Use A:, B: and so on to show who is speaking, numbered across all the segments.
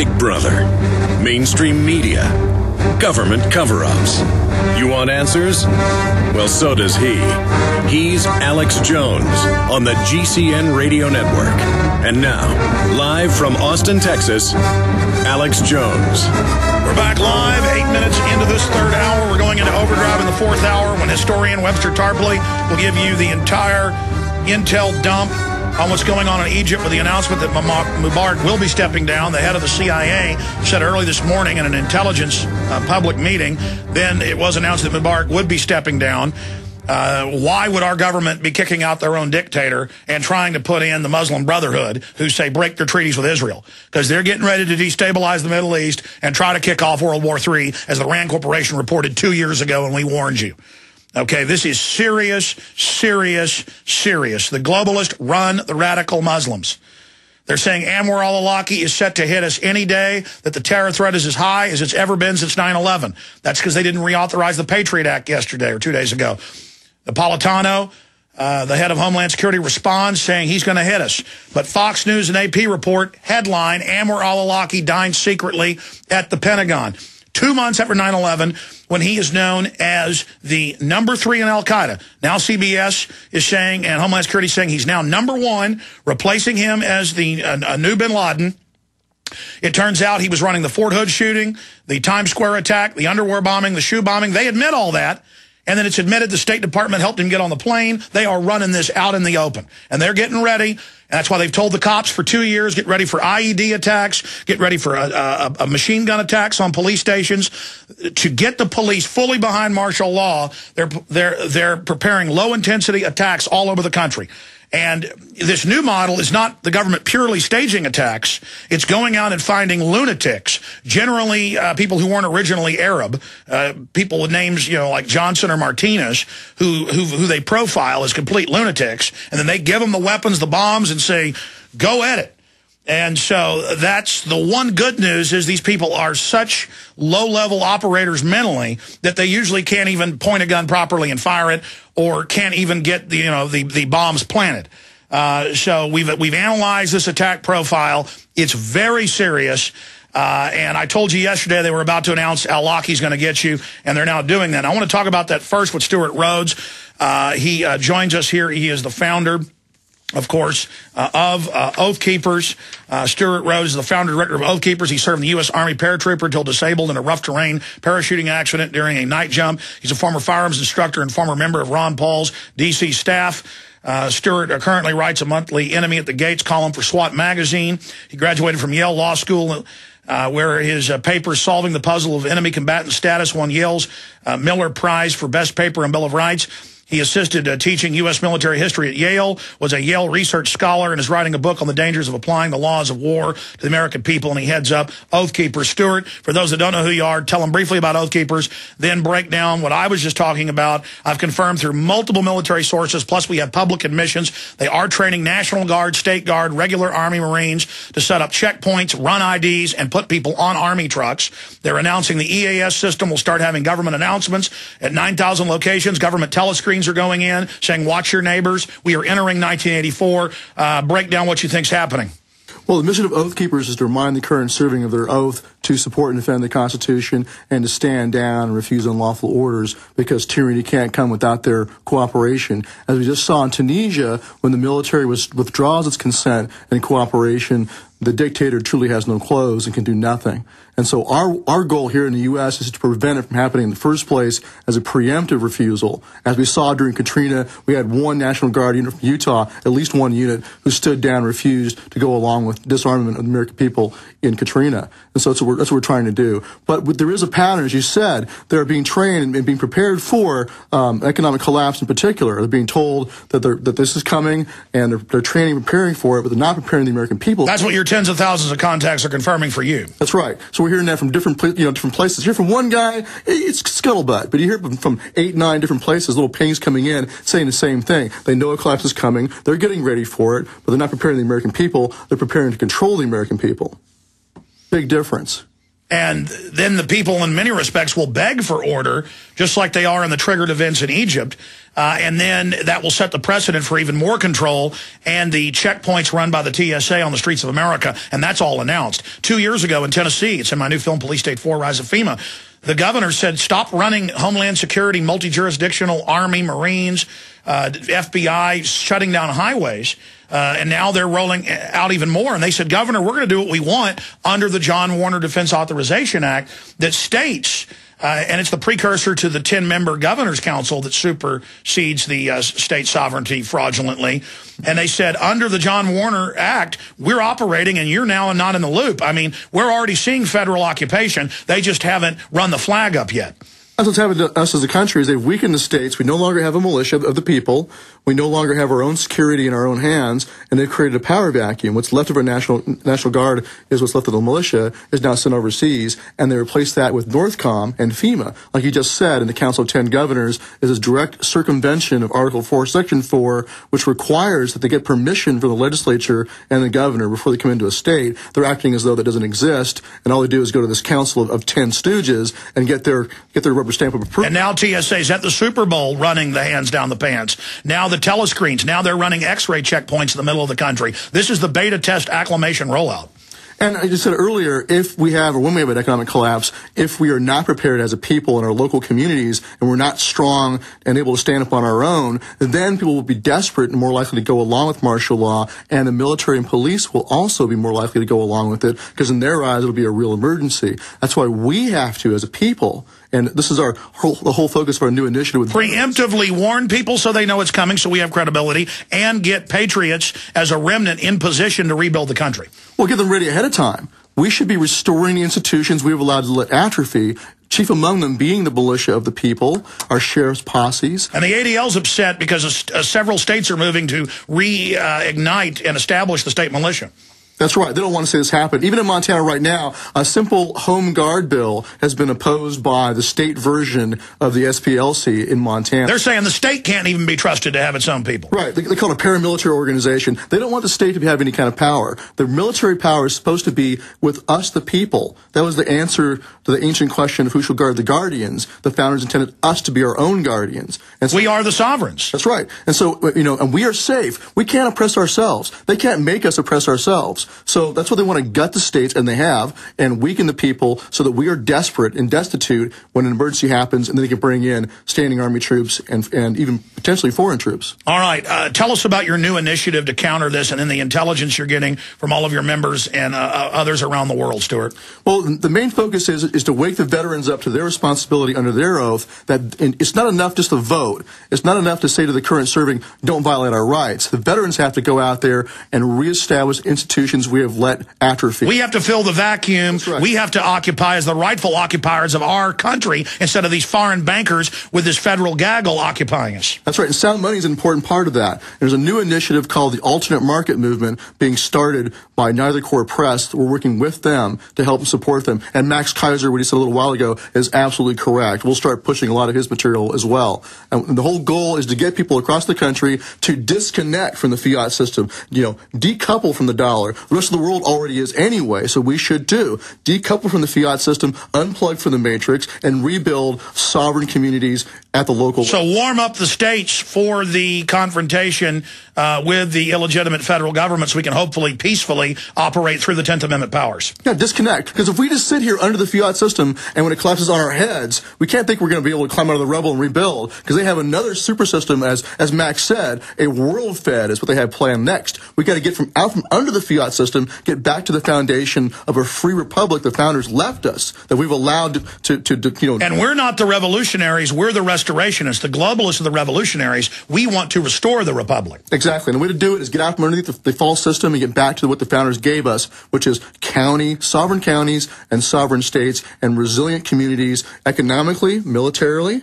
A: Big Brother, mainstream media, government cover-ups. You want answers? Well, so does he. He's Alex Jones on the GCN Radio Network. And now, live from Austin, Texas, Alex Jones.
B: We're back live, 8 minutes into this third hour. We're going into overdrive in the fourth hour when historian Webster Tarpley will give you the entire intel dump on what's going on in Egypt with the announcement that Mubarak will be stepping down. The head of the CIA said early this morning in an intelligence public meeting, then it was announced that Mubarak would be stepping down. Why would our government be kicking out their own dictator and trying to put in the Muslim Brotherhood, who say break their treaties with Israel? Because they're getting ready to destabilize the Middle East and try to kick off World War III, as the Rand Corporation reported 2 years ago, and we warned you. Okay, this is serious, serious, serious. The globalists run the radical Muslims. They're saying Anwar-al-Awlaki is set to hit us any day, that the terror threat is as high as it's ever been since 9/11. That's because they didn't reauthorize the Patriot Act yesterday or 2 days ago. Napolitano, the head of Homeland Security, responds saying he's going to hit us. But Fox News and AP report, headline, Anwar-al-Awlaki dined secretly at the Pentagon. 2 months after 9/11, when he is known as the #3 in Al-Qaeda. Now CBS is saying, and Homeland Security is saying, he's now #1, replacing him as the a new bin Laden. It turns out he was running the Fort Hood shooting, the Times Square attack, the underwear bombing, the shoe bombing. They admit all that. And then it's admitted the State Department helped him get on the plane. They are running this out in the open. And they're getting ready. And that's why they've told the cops for 2 years, get ready for IED attacks, get ready for a machine gun attacks on police stations. To get the police fully behind martial law, they're preparing low-intensity attacks all over the country. And this new model is not the government purely staging attacks. It's going out and finding lunatics, generally people who weren't originally Arab, people with names, you know, like Johnson or Martinez, who they profile as complete lunatics, and then they give them the weapons, the bombs, and say, go at it. And so that's the one good news, is these people are such low-level operators mentally that they usually can't even point a gun properly and fire it, or can't even get the bombs planted. So we've analyzed this attack profile. It's very serious. And I told you yesterday they were about to announce al-Awlaki's going to get you, and they're now doing that. I want to talk about that first with Stewart Rhodes. He joins us here. He is the founder, of course, of Oath Keepers. Stewart Rhodes is the founder and director of Oath Keepers. He served in the U.S. Army paratrooper until disabled in a rough terrain parachuting accident during a night jump. He's a former firearms instructor and former member of Ron Paul's D.C. staff. Stewart currently writes a monthly Enemy at the Gates column for SWAT magazine. He graduated from Yale Law School, where his paper, Solving the Puzzle of Enemy Combatant Status, won Yale's Miller Prize for Best Paper and Bill of Rights. He assisted teaching U.S. military history at Yale, was a Yale research scholar, and is writing a book on the dangers of applying the laws of war to the American people, and he heads up Oath Keepers. Stewart, for those that don't know who you are, tell them briefly about Oath Keepers, then break down what I was just talking about. I've confirmed through multiple military sources, plus we have public admissions. They are training National Guard, State Guard, regular Army Marines to set up checkpoints, run IDs, and put people on Army trucks. They're announcing the EAS system will start having government announcements at 9,000 locations. Government telescreens are going in saying, watch your neighbors. We are entering 1984. Break down what you think's happening.
C: Well, the mission of Oath Keepers is to remind the current serving of their oath to support and defend the Constitution and to stand down and refuse unlawful orders, because tyranny can't come without their cooperation. As we just saw in Tunisia, when the military withdraws its consent and cooperation, the dictator truly has no clothes and can do nothing. And so our goal here in the U.S. is to prevent it from happening in the first place as a preemptive refusal. As we saw during Katrina, we had one National Guard unit from Utah, at least one unit, who stood down and refused to go along with disarmament of the American people in Katrina. And so that's what we're trying to do. But there is a pattern, as you said. They're being trained and being prepared for economic collapse in particular. They're being told that this is coming, and they're training and preparing for it, but they're not preparing the American people.
B: That's what your tens of thousands of contacts are confirming for you.
C: That's right. So we're hearing that from different places. You hear from one guy, it's scuttlebutt, but you hear from 8, 9 different places, little pings coming in saying the same thing. They know a collapse is coming. They're getting ready for it, but they're not preparing the American people. They're preparing to control the American people. Big difference.
B: And then the people, in many respects, will beg for order, just like they are in the triggered events in Egypt. And then that will set the precedent for even more control and the checkpoints run by the TSA on the streets of America. And that's all announced. 2 years ago in Tennessee, it's in my new film, Police State 4, Rise of FEMA, the governor said, stop running Homeland Security, multi-jurisdictional, Army, Marines, FBI, shutting down highways. And now they're rolling out even more. And they said, Governor, we're going to do what we want under the John Warner Defense Authorization Act that states, and it's the precursor to the 10-member Governor's Council that supersedes the state sovereignty fraudulently. And they said, under the John Warner Act, we're operating, and you're now not in the loop. I mean, we're already seeing federal occupation. They just haven't run the flag up yet.
C: That's what's happened to us as a country is they've weakened the states. We no longer have a militia of the people. We no longer have our own security in our own hands, and they've created a power vacuum. What's left of our National Guard is what's left of the militia is now sent overseas, and they replaced that with NORTHCOM and FEMA. Like you just said, in the Council of 10 Governors is a direct circumvention of Article 4, Section 4, which requires that they get permission from the legislature and the governor before they come into a state. They're acting as though that doesn't exist, and all they do is go to this Council of 10 Stooges and get their rubber stamp of approval.
B: And now TSA's at the Super Bowl running the hands down the pants. Now the telescreens. Now they're running X-ray checkpoints in the middle of the country. This is the beta test acclimation rollout.
C: And I just said earlier, if we have, or when we have an economic collapse, if we are not prepared as a people in our local communities, and we're not strong and able to stand up on our own, then people will be desperate and more likely to go along with martial law, and the military and police will also be more likely to go along with it, because in their eyes, it'll be a real emergency. That's why we have to, as a people, and this is the whole focus of our new initiative.
B: Preemptively warn people so they know it's coming, so we have credibility, and get patriots as a remnant in position to rebuild the country.
C: Well, get them ready ahead of time. We should be restoring the institutions we've allowed to let atrophy, chief among them being the militia of the people, our sheriff's posses.
B: And the ADL's upset because several states are moving to reignite and establish the state militia.
C: That's right. They don't want to see this happen. Even in Montana right now, a simple home guard bill has been opposed by the state version of the SPLC in Montana.
B: They're saying the state can't even be trusted to have its own people.
C: Right. They call it a paramilitary organization. They don't want the state to have any kind of power. The military power is supposed to be with us, the people. That was the answer to the ancient question of who shall guard the guardians. The founders intended us to be our own guardians. And so,
B: we are the sovereigns.
C: That's right. And so, and we are safe. We can't oppress ourselves. They can't make us oppress ourselves. So that's what they want to gut the states, and they have, and weaken the people so that we are desperate and destitute when an emergency happens, and then they can bring in standing army troops and even potentially foreign troops.
B: All right. Tell us about your new initiative to counter this and then the intelligence you're getting from all of your members and others around the world, Stewart.
C: Well, the main focus is to wake the veterans up to their responsibility under their oath that it's not enough just to vote. It's not enough to say to the current serving, don't violate our rights. The veterans have to go out there and reestablish institutions we have let atrophy.
B: We have to fill the vacuum.
C: Right.
B: We have to occupy as the rightful occupiers of our country instead of these foreign bankers with this federal gaggle occupying us.
C: That's right. And sound money is an important part of that. There's a new initiative called the Alternate Market Movement being started by Neither Corps Press. We're working with them to help and support them. And Max Kaiser, what he said a little while ago, is absolutely correct. We'll start pushing a lot of his material as well. And the whole goal is to get people across the country to disconnect from the fiat system, decouple from the dollar. The rest of the world already is anyway, so we should too. Decouple from the fiat system, unplug from the matrix, and rebuild sovereign communities at the local level.
B: So warm up the states for the confrontation with the illegitimate federal government so we can hopefully peacefully operate through the 10th Amendment powers.
C: Yeah, disconnect. Because if we just sit here under the fiat system and when it collapses on our heads, we can't think we're going to be able to climb out of the rubble and rebuild, because they have another super system, as Max said, a world Fed is what they have planned next. We got to get from under the fiat system, get back to the foundation of a free republic the founders left us, that we've allowed to.
B: And we're not the revolutionaries, we're the restorationists. The globalists are the revolutionaries. We want to restore the republic.
C: Exactly. And the way to do it is get out from underneath the false system and get back to what the founders gave us, which is sovereign counties and sovereign states and resilient communities economically, militarily,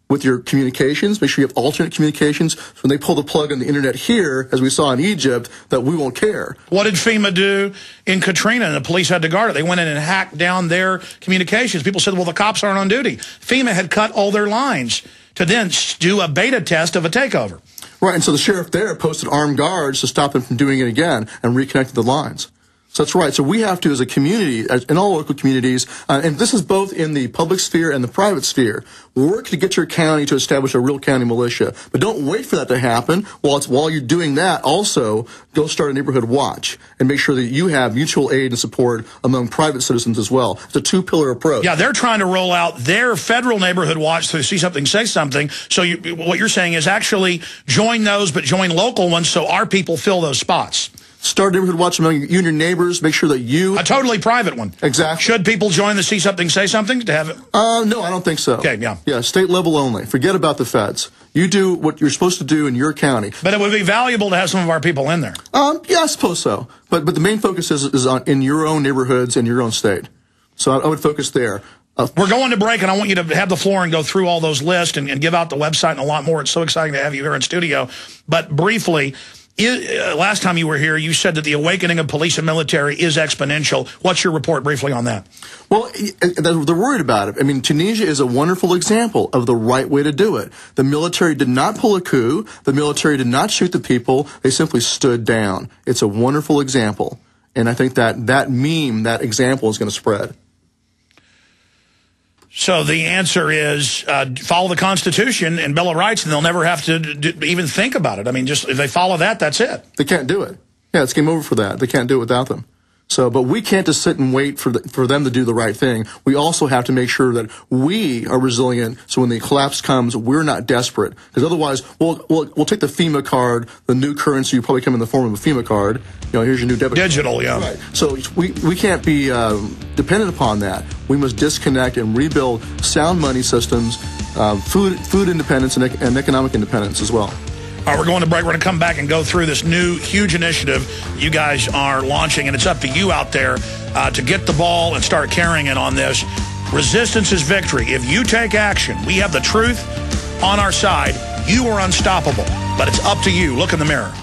C: with your communications. Make sure you have alternate communications. So when they pull the plug on the internet here, as we saw in Egypt, that we won't care.
B: What did FEMA do in Katrina? And the police had to guard it. They went in and hacked down their communications. People said, well, the cops aren't on duty. FEMA had cut all their lines to then do a beta test of a takeover.
C: Right, and so the sheriff there posted armed guards to stop them from doing it again and reconnected the lines. So that's right. So we have to, as a community, in all local communities, and this is both in the public sphere and the private sphere, work to get your county to establish a real county militia. But don't wait for that to happen. While you're doing that, also go start a neighborhood watch and make sure that you have mutual aid and support among private citizens as well. It's a two-pillar approach.
B: Yeah, they're trying to roll out their federal neighborhood watch to see something, say something. So what you're saying is actually join those, but join local ones so our people fill those spots.
C: Start a neighborhood watch among you and your neighbors. Make sure that you...
B: A totally private one.
C: Exactly.
B: Should people join the See Something, Say Something to have it?
C: No, I don't think so.
B: Okay, yeah.
C: Yeah, state level only. Forget about the feds. You do what you're supposed to do in your county.
B: But it would be valuable to have some of our people in there.
C: Yeah, I suppose so. But the main focus is on in your own neighborhoods and your own state. So I would focus there.
B: We're going to break, and I want you to have the floor and go through all those lists and give out the website and a lot more. It's so exciting to have you here in studio. But briefly... last time you were here, you said that the awakening of police and military is exponential. What's your report briefly on that?
C: Well, they're worried about it. I mean, Tunisia is a wonderful example of the right way to do it. The military did not pull a coup. The military did not shoot the people. They simply stood down. It's a wonderful example. And I think that meme, that example is going to spread.
B: So the answer is follow the Constitution and Bill of Rights, and they'll never have to even think about it. I mean, just if they follow that, that's it.
C: They can't do it. Yeah, it's game over for that. They can't do it without them. So, but we can't just sit and wait for them to do the right thing. We also have to make sure that we are resilient. So when the collapse comes, we're not desperate. Because otherwise, we'll take the FEMA card, the new currency will probably come in the form of a FEMA card. You know, here's your new debit card.
B: Digital, yeah.
C: Right. So we can't be dependent upon that. We must disconnect and rebuild sound money systems, food independence, and economic independence as well.
B: All right, we're going to break. We're going to come back and go through this new huge initiative you guys are launching, and it's up to you out there to get the ball and start carrying it on this. Resistance is victory. If you take action, we have the truth on our side. You are unstoppable, but it's up to you. Look in the mirror.